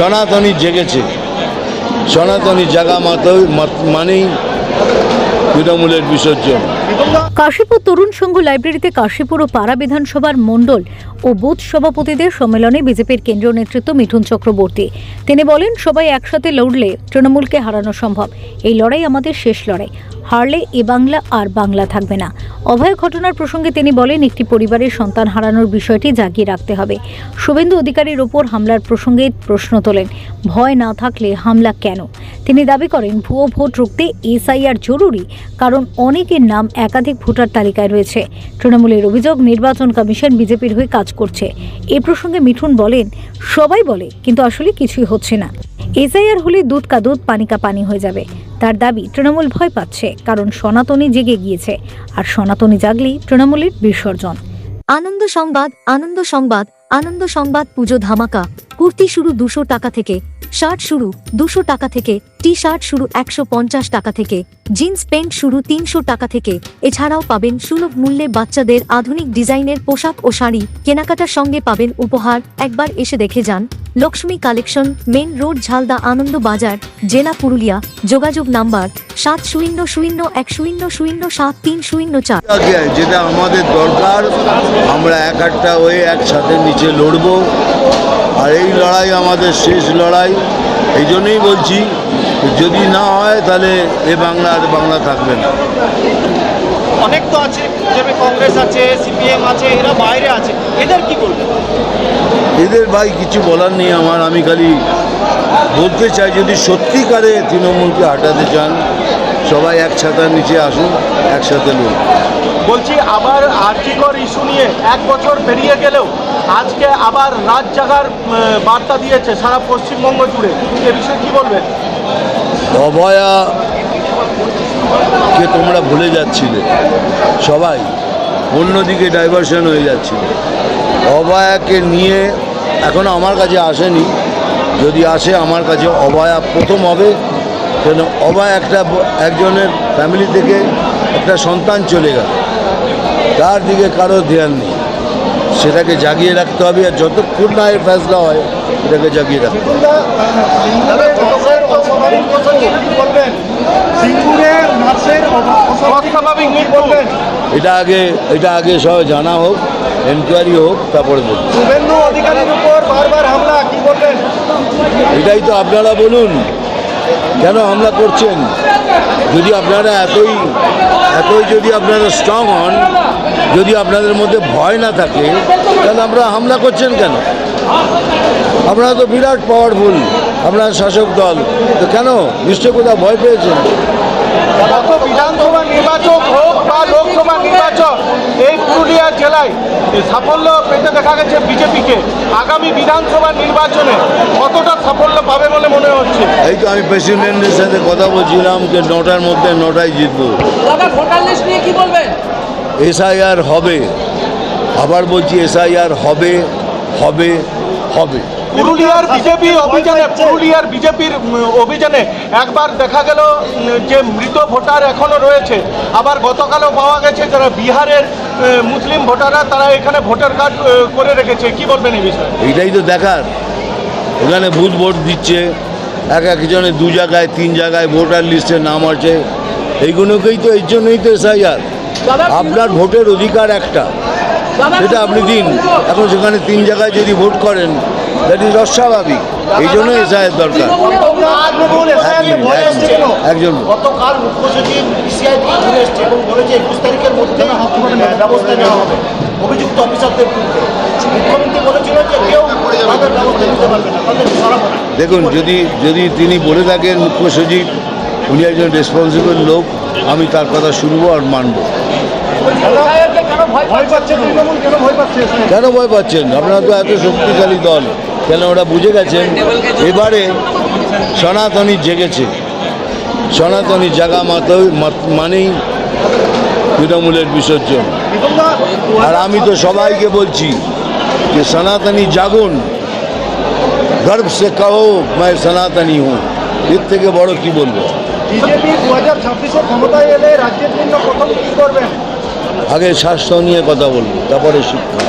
সনাতনী জেগেছে, সনাতনী জাগা মানেই তৃণমূলের বিসর্জন। কাশীপুর তরুণ সংঘ লাইব্রেরিতে কাশীপুর ও পাড়া বিধানসভার মণ্ডল ও বুথ সভাপতিদের সম্মেলনে বিজেপির কেন্দ্রীয় নেতৃত্ব মিঠুন চক্রবর্তী। তিনি বলেন, সবাই একসাথে লড়লে তৃণমূলকে হারানো সম্ভব। এই লড়াই আমাদের শেষ লড়াই, হারলে এ বাংলা আর বাংলা থাকবে না। অভয় ঘটনার প্রসঙ্গে তিনি বলেন, একটি পরিবারের সন্তান হারানোর বিষয়টি জাগিয়ে রাখতে হবে। শুভেন্দু অধিকারীর ওপর হামলার প্রসঙ্গে প্রশ্ন তোলেন, ভয় না থাকলে হামলা কেন? তিনি দাবি করেন, ভুয়ো ভোট রুখতে এসআইআর জরুরি, কারণ অনেকের নাম একাধিক ভোটার তালিকায় রয়েছে। তৃণমূলের অভিযোগ, নির্বাচন কমিশন বিজেপির হয়ে কাজ করছে। এ প্রসঙ্গে মিঠুন বলেন, সবাই বলে কিন্তু আসলে কিছুই হচ্ছে না। এসআইআর হলে দুধ কা দুধ পানি কা পানি হয়ে যাবে। তার দাবি, তৃণমূল ভয় পাচ্ছে কারণ সনাতনী জেগে গিয়েছে, আর সনাতনী জাগলেই তৃণমূলের বিসর্জন। আনন্দ সংবাদ, আনন্দ সংবাদ, আনন্দ সংবাদ। পুজো ধামাকা। কুর্তি শুরু 200 টাকা থেকে, শার্ট শুরু 200 টাকা থেকে, টি শার্ট শুরু 150 টাকা থেকে, জিন্স প্যান্ট শুরু 300 টাকা থেকে। এছাড়াও পাবেন সুলভ মূল্যে বাচ্চাদের আধুনিক ডিজাইনের পোশাক ও শাড়ি। কেনাকাটার সঙ্গে পাবেন উপহার। একবার এসে দেখে যান। Lakshmi collection, main road, Jhalda, Ananda Bazar, জেলা পুরুলিয়া। যোগাযোগ নাম্বার 700100073004। যেটা আমাদের দরকার, আমরা একটা হয়ে একসাথে নিচে লড়বো, আর এই লড়াই আমাদের শেষ লড়াই। এই জন্যই বলছি, যদি না হয় তাহলে এ বাংলা আর বাংলা থাকবে না। অনেক তো আছে, বিজেপি, কংগ্রেস আছে, সিপিএম আছে, এরা বাইরে আছে, এদের কি বলবেন? এদের ভাই কিছু বলার নেই আমার। আমি খালি বলতে চাই, যদি সত্যিকারে তৃণমূলকে হাঁটাতে চান, সবাই এক ছাতার নিচে আসুন, একসাথে লড়ুন। বলছি, আবার আরজিকর ইস্যু নিয়ে 1 বছর পেরিয়ে গেলেও আজকে আবার রাত জাগার বার্তা দিয়েছে সারা পশ্চিমবঙ্গ জুড়ে। এ বিষয়ে কি বলবেন? অভয়াকে তোমরা ভুলে যাচ্ছিলে, সবাই অন্যদিকে ডাইভার্সন হয়ে যাচ্ছিল। অভয়াকে নিয়ে এখনও আমার কাছে আসেনি, যদি আসে আমার কাছে অভয়া প্রথম হবে। কেন অভয়া একজনের ফ্যামিলি থেকে একটা সন্তান চলে গেল, তার দিকে কারো ধ্যান নেই। সেটাকে জাগিয়ে রাখতে হবে, আর যতক্ষণ না এর ফেসলা হয় এটাকে জাগিয়ে রাখতে হবে। এটা আগে সব জানা হোক, এনকোয়ারি হোক, তারপরে বলুন। শুভেন্দু অধিকারীর উপর বারবার হামলা, কি বলবেন? এটাই তো আপনারা বলুন, কেন হামলা করছেন? যদি আপনারা এতই যদি আপনারা স্ট্রং হন, যদি আপনাদের মধ্যে ভয় না থাকে, তাহলে আপনারা হামলা করছেন কেন? আপনারা তো বিরাট পাওয়ারফুল, আপনারা শাসক দল, তো কেন নিশ্চয় কোথাও ভয় পেয়েছেন? গত বিধানসভা নির্বাচন হোক বা লোকসভা নির্বাচন, এই পুরুলিয়া জেলায় সাফল্য পেতে দেখা গেছে বিজেপিকে। আগামী বিধানসভা নির্বাচনে কতটা সাফল্য পাবে বলে মনে হচ্ছে? এই তো আমি প্রেসিডেন্টের সাথে কথা বলছিলাম যে 9টার মধ্যে 9টাই জিতবো। এসআইআর হবে, আবার বলছি এসআইআর হবে হবে হবে। পুরুলিয়ার বিজেপির অভিযানে একবার দেখা গেল যে মৃত ভোটার এখনো রয়েছে, আবার গতকালও পাওয়া গেছে যারা বিহারের মুসলিম ভোটাররা তারা এখানে ভোটার কার্ড করে রেখেছে। কি বলবেন এই বিষয়ে? এইটাই তো দেখার, এখানে বুথ ভোট দিচ্ছে, একজনে 2 জায়গায় 3 জায়গায় ভোটার লিস্টের নাম আছে। এইগুলোকেই তো, এই জন্যই তো এসআইআর। আপনার ভোটের অধিকার একটা, সেটা আপনি দিন। এখন সেখানে 3 জায়গায় যদি ভোট করেন, দ্যাট ইজ অস্বাভাবিক। এই জন্য এসআইআর দরকার। একজন গতকাল মুখ্য সচিব পিসিআই থেকে ঘুরে এসছে এবং বলেছে 21 তারিখের মধ্যে ব্যবস্থা নেওয়া হবে অভিযুক্ত অফিসারদের বিরুদ্ধে। মুখ্যমন্ত্রী বলেছিল যে কেউ তাদের ব্যবস্থা নিতে পারবে না, তাদের সরাবো না। দেখুন, যদি তিনি বলে থাকেন মুখ্য সচিব, উনি একজন রেসপন্সিবল লোক, আমি তার কথা শুনবো আর মানব। কেন ভয় পাচ্ছেন? আপনারা তো এত শক্তিশালী দল, কেন ওরা বুঝে গেছেন এবারে সনাতনী জেগেছে, সনাতনী জাগা মানেই তৃণমূলের বিসর্জন। আর আমি তো সবাইকে বলছি যে সনাতনী জাগুন, গর্ব সে কহো मैं সনাতনী হুঁ। এর থেকে বড় কি বলবো? বিজেপি 2026-এ ক্ষমতায় এলে রাজ্যের জন্য প্রথম কি করবেন? আগে স্বাস্থ্য নিয়ে কথা বলবো, তারপরে শিক্ষা।